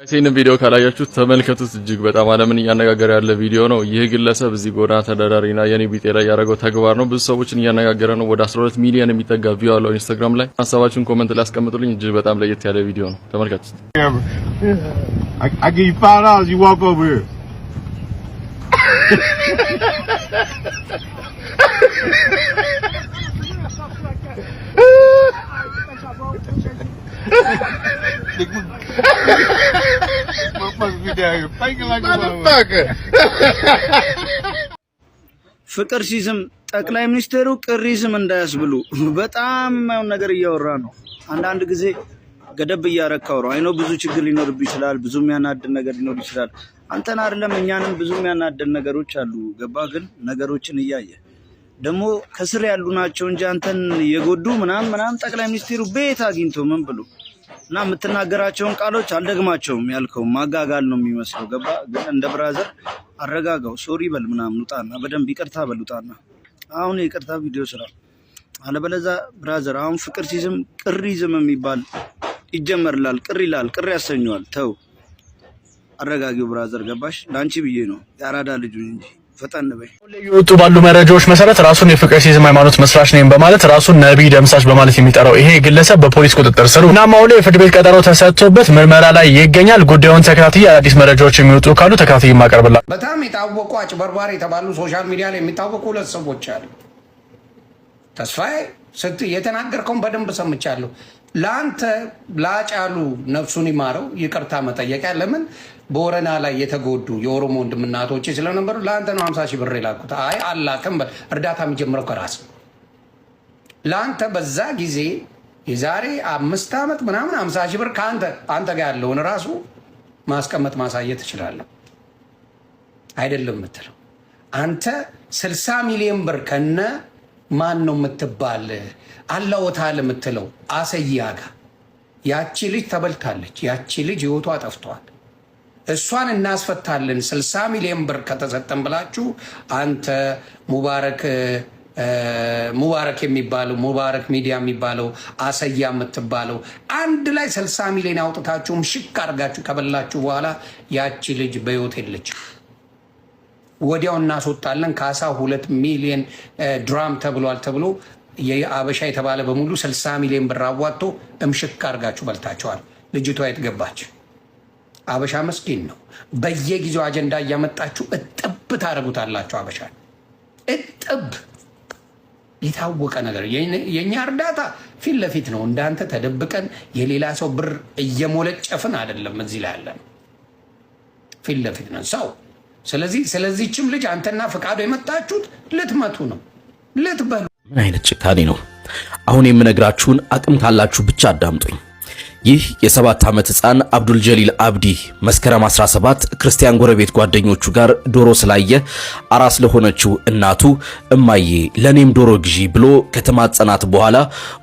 ይህንን ቪዲዮ ካላያችሁት ተመልከቱት። እጅግ በጣም ዓለምን እያነጋገረ ያለ ቪዲዮ ነው። ይህ ግለሰብ እዚህ ጎዳና ተዳዳሪና የኔ ቢጤ ላይ ያደረገው ተግባር ነው። ብዙ ሰዎችን እያነጋገረ ነው። ወደ 12 ሚሊዮን የሚጠጋ ቪው አለው ኢንስታግራም ላይ። ሐሳባችሁን ኮሜንት ላይ አስቀምጡልኝ። እጅግ በጣም ለየት ያለ ቪዲዮ ነው። ተመልከቱት። I give you $5 you walk over here. ፍቅር ሲዝም ጠቅላይ ሚኒስትሩ ቅሪዝም እንዳያስብሉ በጣም የማይሆን ነገር እያወራ ነው። አንዳንድ ጊዜ ገደብ እያረካው ነው። አይኖ ብዙ ችግር ሊኖርብ ይችላል። ብዙ የሚያናድድ ነገር ሊኖር ይችላል። አንተን አይደለም እኛንም ብዙ የሚያናድድ ነገሮች አሉ። ገባ ግን ነገሮችን እያየ ደግሞ ከስር ያሉ ናቸው እንጂ አንተን የጎዱ ምናምን ጠቅላይ ሚኒስትሩ ቤት አግኝቶ ምን ብሎ እና የምትናገራቸውን ቃሎች አልደግማቸውም ያልከው ማጋጋል ነው የሚመስለው። ገባ ግን እንደ ብራዘር አረጋጋው። ሶሪ በል ምናምን ውጣና በደንብ ይቅርታ በል ውጣና አሁን ይቅርታ ቪዲዮ ስራ። አለበለዚያ ብራዘር አሁን ፍቅር ሲዝም ቅሪዝም የሚባል ይጀመርላል። ቅር ይላል፣ ቅር ያሰኘዋል። ተው አረጋጊው ብራዘር። ገባሽ? ላንቺ ብዬ ነው ያራዳ ልጅ እንጂ ፈጣን በይ። የወጡ ባሉ መረጃዎች መሰረት ራሱን የፍቅር ሲዝም ሃይማኖት መስራች ነኝ በማለት ራሱን ነብይ ደምሳሽ በማለት የሚጠራው ይሄ ግለሰብ በፖሊስ ቁጥጥር ስር ነው። እናም አሁን ላይ የፍርድ ቤት ቀጠሮ ተሰጥቶበት ምርመራ ላይ ይገኛል። ጉዳዩን ተከታታይ አዲስ መረጃዎች የሚወጡ ካሉ ተከታታይ ማቀርብላ። በጣም የታወቁ አጭበርባሪ የተባሉ ሶሻል ሚዲያ ላይ የሚታወቁ ሁለት ሰዎች አሉ። ተስፋዬ የተናገርከውን በደንብ ሰምቻለሁ። ለአንተ ላጫሉ ነፍሱን ይማረው ይቅርታ መጠየቂያ ለምን በወረና ላይ የተጎዱ የኦሮሞ ወንድምና እህቶቼ ስለነበሩ ለአንተ ነው 50 ሺህ ብር የላኩት። አይ አላክም እርዳታ የሚጀምረው ከራስ ለአንተ በዛ ጊዜ የዛሬ 5 ዓመት ምናምን 50 ሺህ ብር ከአንተ ጋር ያለውን ራሱ ማስቀመጥ ማሳየት ትችላለህ። አይደለም የምትለው አንተ 60 ሚሊዮን ብር ከነ ማን ነው የምትባል አላወታል የምትለው አሰያ ጋር ያቺ ልጅ ተበልታለች። ያቺ ልጅ ህይወቷ ጠፍቷል። እሷን እናስፈታለን 60 ሚሊዮን ብር ከተሰጠን ብላችሁ አንተ ሙባረክ የሚባለው ሙባረክ ሚዲያ የሚባለው አሰያ የምትባለው አንድ ላይ 60 ሚሊዮን አውጥታችሁም ሽክ አድርጋችሁ ከበላችሁ በኋላ ያቺ ልጅ በህይወት የለች። ወዲያው እናስወጣለን ካሳ 2 ሚሊዮን ድራም ተብሏል ተብሎ የአበሻ የተባለ በሙሉ 60 ሚሊዮን ብር አዋጥቶ እምሽክ አድርጋችሁ በልታችኋል። ልጅቷ የት ገባች? አበሻ መስኪን ነው። በየጊዜው አጀንዳ እያመጣችሁ እጥብ ታደርጉታላችሁ። አበሻ እጥብ የታወቀ ነገር። የኛ እርዳታ ፊት ለፊት ነው። እንዳንተ ተደብቀን የሌላ ሰው ብር እየሞለጨፍን አይደለም። እዚህ ላይ ያለን ፊት ለፊት ነው ሰው። ስለዚህችም ልጅ አንተና ፈቃዱ የመጣችሁት ልትመቱ ነው፣ ልትበሉ። ምን አይነት ጭካኔ ነው? አሁን የምነግራችሁን አቅም ካላችሁ ብቻ አዳምጡኝ። ይህ የ7 ዓመት ህፃን አብዱል ጀሊል አብዲ መስከረም 17 ክርስቲያን ጎረቤት ጓደኞቹ ጋር ዶሮ ስላየ አራስ ለሆነችው እናቱ እማዬ ለኔም ዶሮ ግዢ ብሎ ከተማጸናት በኋላ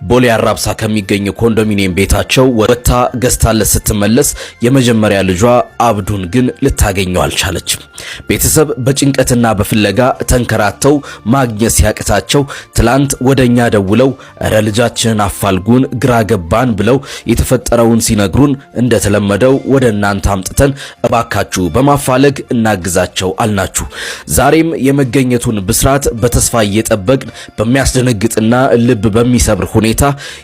ቦሌ አራብሳ ከሚገኝ ኮንዶሚኒየም ቤታቸው ወጥታ ገዝታለት ስትመለስ የመጀመሪያ ልጇ አብዱን ግን ልታገኘው አልቻለችም። ቤተሰብ በጭንቀትና በፍለጋ ተንከራተው ማግኘት ሲያቅታቸው ትላንት ወደኛ ደውለው እረ ልጃችንን አፋልጉን ግራ ገባን ብለው የተፈጠረውን ሲነግሩን እንደተለመደው ወደ እናንተ አምጥተን እባካችሁ በማፋለግ እናግዛቸው አልናችሁ። ዛሬም የመገኘቱን ብስራት በተስፋ እየጠበቅን በሚያስደነግጥና ልብ በሚሰብር ሁኔታ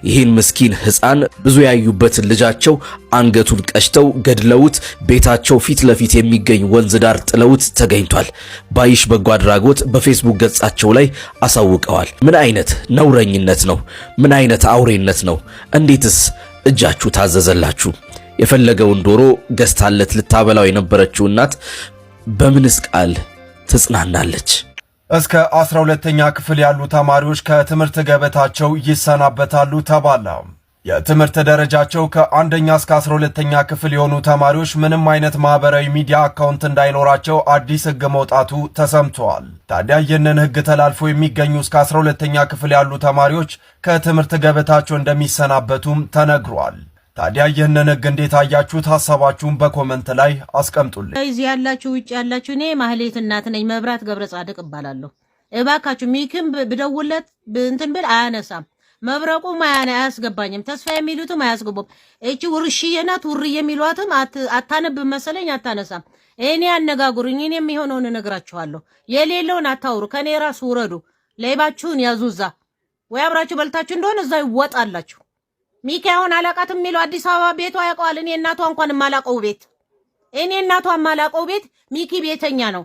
ይህን ምስኪን ህፃን ብዙ ያዩበትን ልጃቸው አንገቱን ቀሽተው ገድለውት ቤታቸው ፊት ለፊት የሚገኝ ወንዝ ዳር ጥለውት ተገኝቷል። ባይሽ በጎ አድራጎት በፌስቡክ ገጻቸው ላይ አሳውቀዋል። ምን አይነት ነውረኝነት ነው? ምን አይነት አውሬነት ነው? እንዴትስ እጃችሁ ታዘዘላችሁ? የፈለገውን ዶሮ ገዝታለት ልታበላው የነበረችው እናት በምንስ ቃል ትጽናናለች? እስከ 12ኛ ክፍል ያሉ ተማሪዎች ከትምህርት ገበታቸው ይሰናበታሉ ተባለ። የትምህርት ደረጃቸው ከአንደኛ እስከ 12ኛ ክፍል የሆኑ ተማሪዎች ምንም አይነት ማህበራዊ ሚዲያ አካውንት እንዳይኖራቸው አዲስ ህግ መውጣቱ ተሰምቷል። ታዲያ ይህንን ህግ ተላልፎ የሚገኙ እስከ 12ኛ ክፍል ያሉ ተማሪዎች ከትምህርት ገበታቸው እንደሚሰናበቱም ተነግሯል። ታዲያ ይህንን ህግ እንዴት አያችሁት? ሐሳባችሁን በኮሜንት ላይ አስቀምጡልኝ። እዚህ ያላችሁ ውጭ ያላችሁ እኔ ማህሌት እናት ነኝ። መብራት ገብረ ጻድቅ እባላለሁ። እባካችሁ ሚክም ብደውለት እንትን ብል አያነሳም። መብረቁ ማያና አያስገባኝም። ተስፋ የሚሉትም አያስገቡም። እቺ ውርሽዬ ናት። ውርዬ የሚሏትም አታነብ መሰለኝ አታነሳም። እኔ አነጋግሩኝ፣ እኔ የሚሆነውን እነግራችኋለሁ። የሌለውን አታውሩ። ከኔ ራስ ውረዱ። ለይባችሁን ያዙዛ ወይ አብራችሁ በልታችሁ እንደሆነ እዛው ይወጣላችሁ። ሚካኤል አላቃት የሚለው አዲስ አበባ ቤቷ ያውቀዋል። እኔ እናቷ እንኳን ማላቀው ቤት እኔ እናቷ ማላቀው ቤት ሚኪ ቤተኛ ነው።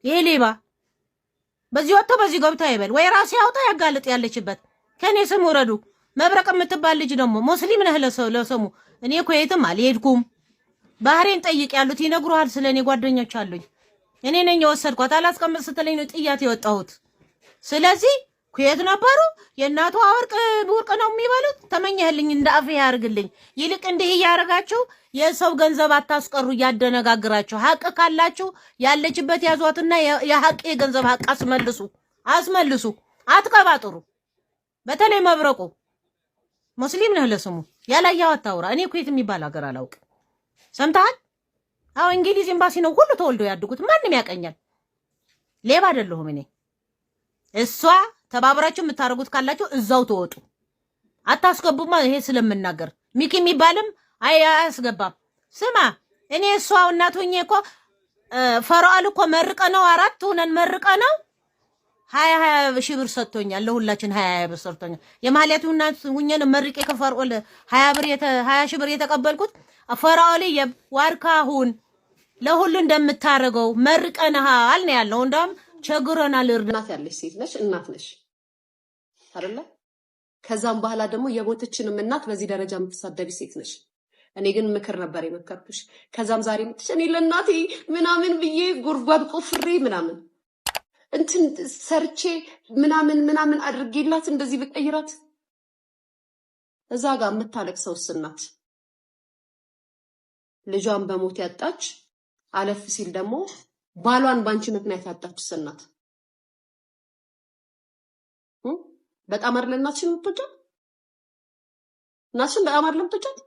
ይሄ ሌባ በዚህ ወጥቶ በዚህ ገብታ ይበል ወይ ራስ ያውጣ ያጋልጥ ያለችበት። ከኔ ስም ወረዱ። መብረቅ የምትባል ልጅ ደግሞ ሙስሊም ነህ ለሰሙ። እኔ ኩዌትም አልሄድኩም። ባህሬን ጠይቅ ያሉት ይነግሩሃል። ስለኔ ጓደኞች አሉኝ። እኔ ነኝ የወሰድኳት። አላስቀምጥ ስትለኝ ነው ጥያት የወጣሁት። ስለዚህ ኩዌት ነበሩ። የእናቷ ወርቅ ነው የሚበሉት። ተመኘህልኝ እንደ አፍ ያርግልኝ። ይልቅ እንዲህ ያረጋችሁ የሰው ገንዘብ አታስቀሩ። ያደነጋግራችሁ ሐቅ ካላችሁ ያለችበት ያዟትና የሐቅ የገንዘብ ሐቅ አስመልሱ። አትቀባጥሩ። በተለይ መብረቁ ሙስሊም ነህ ለስሙ ያላያው አታውራ። እኔ ኩዌት የሚባል ሀገር አላውቅም። ሰምተሃል? አዎ እንግሊዝ ኤምባሲ ነው ሁሉ ተወልዶ ያድጉት። ማንም ያቀኛል። ሌባ አይደለሁም እኔ። እሷ ተባብራችሁ የምታረጉት ካላችሁ እዛው ተወጡ። አታስገቡማ። ይሄ ስለምናገር ሚኪ የሚባልም አያስገባም። ስማ እኔ እሷው እናቱኝ እኮ ፈራአል እኮ መርቀ ነው 4 ሆነን መርቀ ነው 20 ሺህ ብር ሰጥቶኛል። ለሁላችን 20 ብር ሰጥቶኛል። የማህሊያቱ እናት ሁኘን መርቄ ከፈርኦል 20 ሺህ ብር የተቀበልኩት ፈራኦል የዋርካሁን ለሁሉ እንደምታረገው መርቀናል ነው ያለው። እንደውም ቸግሮናል። እናት ያለሽ ሴት ነሽ፣ እናት ነሽ አይደለ? ከዛም በኋላ ደግሞ የሞተችንም እናት በዚህ ደረጃ የምትሳደቢ ሴት ነሽ። እኔ ግን ምክር ነበር የመከርኩሽ። ከዛም ዛሬ ምትሽ እኔ ለእናቴ ምናምን ብዬ ጉርጓድ ቆፍሬ ምናምን እንትን ሰርቼ ምናምን አድርጌላት እንደዚህ ብቀይራት እዛ ጋር የምታለቅሰውስ እናት ልጇን በሞት ያጣች አለፍ ሲል ደግሞ ባሏን ባንቺ ምክንያት ያጣችስ እናት በጣም አይደል እናትሽን የምትወጃት? እናትሽን በጣም አይደል የምትወጃት?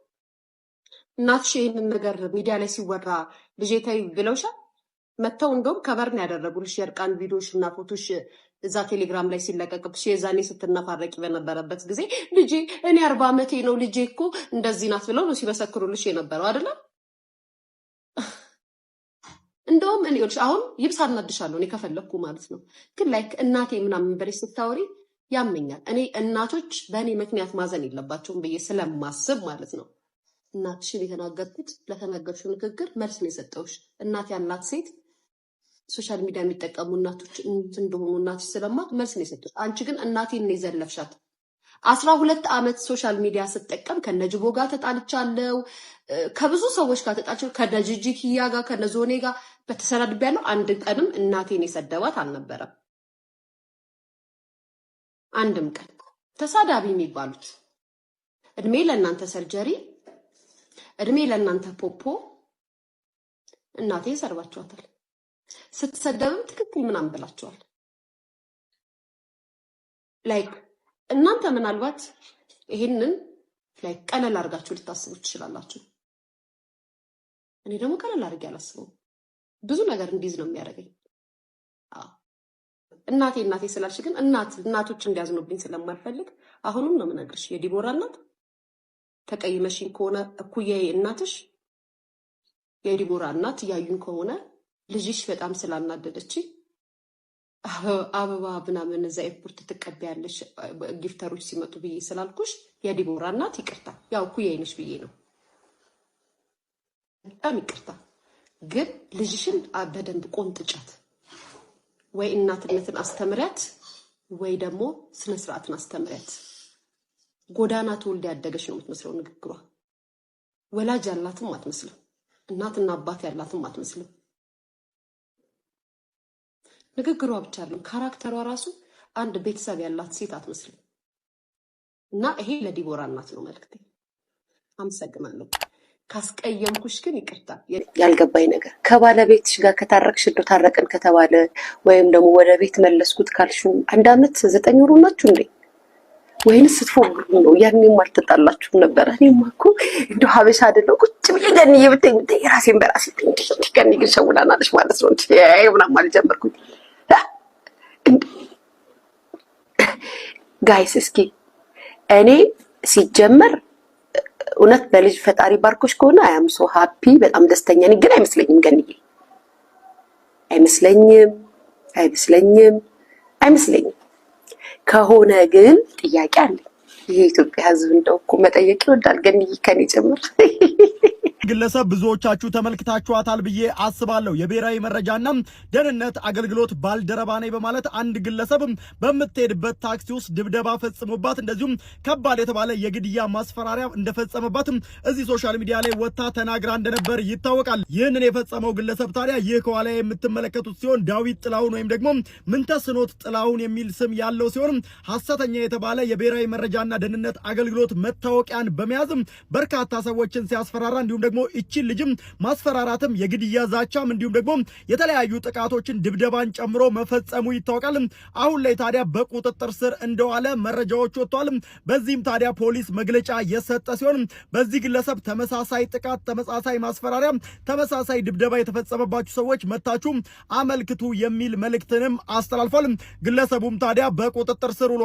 እናትሽ ይሄንን ነገር ሚዲያ ላይ ሲወራ ልጄ ተይ ብለውሻል? መተው እንደውም ከበርን ያደረጉልሽ የእርቃን ቪዲዮሽ እና ፎቶሽ እዛ ቴሌግራም ላይ ሲለቀቅብሽ የዛኔ ስትነፋረቂ በነበረበት ጊዜ ልጄ እኔ 40 ዓመቴ ነው ልጄ እኮ እንደዚህ ናት ብለው ነው ሲመሰክሩልሽ የነበረው አይደል? እንደውም እኔ አሁን ይብስ አናድሻለሁ እኔ ከፈለኩ ማለት ነው። ግን ላይክ እናቴ ምናምን ብለሽ ስታወሪ ያመኛል። እኔ እናቶች በእኔ ምክንያት ማዘን የለባቸውም ብዬ ስለማስብ ማለት ነው። እናትሽን የተናገርኩት ለተናገርሽው ንግግር መልስ ነው የሰጠውሽ። እናት ያላት ሴት ሶሻል ሚዲያ የሚጠቀሙ እናቶች እንደሆኑ እናትሽ ስለማት መልስ ነው የሰጠውሽ። አንቺ ግን እናቴን ነው የዘለፍሻት። 12 ዓመት ሶሻል ሚዲያ ስጠቀም ከነጅቦ ጋር ተጣልቻለሁ፣ ከብዙ ሰዎች ጋር ተጣልቻለሁ፣ ከነጂጂ ኪያ ጋር ከነዞኔ ጋር በተሰዳድቤያለሁ። አንድ ቀንም እናቴን የሰደባት አልነበረም። አንድም ቀን ተሳዳቢ የሚባሉት እድሜ ለእናንተ ሰርጀሪ፣ እድሜ ለእናንተ ፖፖ። እናቴ ሰርባችኋታል። ስትሰደብም ትክክል ምናምን ብላችኋል። ላይክ እናንተ ምናልባት ይሄንን ላይክ ቀለል አድርጋችሁ ልታስቡ ትችላላችሁ። እኔ ደግሞ ቀለል አድርጌ አላስበውም። ብዙ ነገር እንዲዝ ነው የሚያደርገኝ። እናቴ ስላልሽ ግን እናቶች እንዲያዝኑብኝ ስለማልፈልግ አሁንም ነው የምነግርሽ። የዲቦራ እናት ተቀይመሽኝ ከሆነ እኩያዬ እናትሽ የዲቦራ እናት ያዩን ከሆነ ልጅሽ በጣም ስላናደደች አበባ ምናምን እዛ ኤርፖርት ትቀበያለሽ ጊፍተሮች ሲመጡ ብዬ ስላልኩሽ የዲቦራ እናት ይቅርታ፣ ያው እኩያዬ ነሽ ብዬ ነው። በጣም ይቅርታ። ግን ልጅሽን በደንብ ቆንጥጫት። ወይ እናትነትን አስተምሪያት ወይ ደግሞ ስነ ስርዓትን አስተምሪያት። ጎዳና ተወልዳ ያደገች ነው የምትመስለው ንግግሯ። ወላጅ ያላትም አትመስልም። እናትና አባት ያላትም አትመስልም። ንግግሯ ብቻ አይደለም ካራክተሯ ራሱ አንድ ቤተሰብ ያላት ሴት አትመስልም። እና ይሄ ለዲቦራ እናት ነው መልክቴ። አመሰግናለሁ። ካስቀየምኩሽ ግን ይቅርታ። ያልገባኝ ነገር ከባለቤትሽ ጋር ከታረቅሽ እንደው ታረቅን ከተባለ ወይም ደግሞ ወደ ቤት መለስኩት ካልሽው 1 ዓመት 9 ወር ናችሁ እንዴ? ወይንስ ስትፎግሩ ነው? ያኔም አልተጣላችሁም ነበር? እኔማ እኮ እንደው ሀበሻ አይደለም ቁጭ ብዬ ገንዬ ብትይ ራሴን በራሴ ገንዬ ግን ሸውዳናለሽ ማለት ነው እንዴ? ምናምን እኔ ሲጀመር እውነት በልጅ ፈጣሪ ባርኮሽ ከሆነ አያም ሶ ሃፒ በጣም ደስተኛ ነኝ። ግን አይመስለኝም ገንዬ አይመስለኝም ከሆነ ግን ጥያቄ አለ። ይሄ ኢትዮጵያ ሕዝብ እንደው እኮ መጠየቅ ይወዳል ገንዬ ከኔ ጭምር። ግለሰብ ብዙዎቻችሁ ተመልክታችኋታል ብዬ አስባለሁ። የብሔራዊ መረጃና ደህንነት አገልግሎት ባልደረባ ነኝ በማለት አንድ ግለሰብ በምትሄድበት ታክሲ ውስጥ ድብደባ ፈጽሞባት እንደዚሁም ከባድ የተባለ የግድያ ማስፈራሪያ እንደፈጸመባት እዚህ ሶሻል ሚዲያ ላይ ወጣ ተናግራ እንደነበር ይታወቃል። ይህንን የፈጸመው ግለሰብ ታዲያ ይህ ከኋላ የምትመለከቱት ሲሆን ዳዊት ጥላሁን ወይም ደግሞ ምንተስኖት ጥላሁን የሚል ስም ያለው ሲሆን ሐሰተኛ የተባለ የብሔራዊ መረጃና ደህንነት አገልግሎት መታወቂያን በመያዝ በርካታ ሰዎችን ሲያስፈራራ እንዲሁም ደግሞ እቺን ልጅም ማስፈራራትም የግድያ ዛቻም እንዲሁም ደግሞ የተለያዩ ጥቃቶችን ድብደባን ጨምሮ መፈጸሙ ይታወቃል። አሁን ላይ ታዲያ በቁጥጥር ስር እንደዋለ መረጃዎች ወጥቷል። በዚህም ታዲያ ፖሊስ መግለጫ የሰጠ ሲሆን በዚህ ግለሰብ ተመሳሳይ ጥቃት፣ ተመሳሳይ ማስፈራሪያ፣ ተመሳሳይ ድብደባ የተፈጸመባችሁ ሰዎች መታችሁ አመልክቱ የሚል መልእክትንም አስተላልፏል። ግለሰቡም ታዲያ በቁጥጥር ስር ውሏል።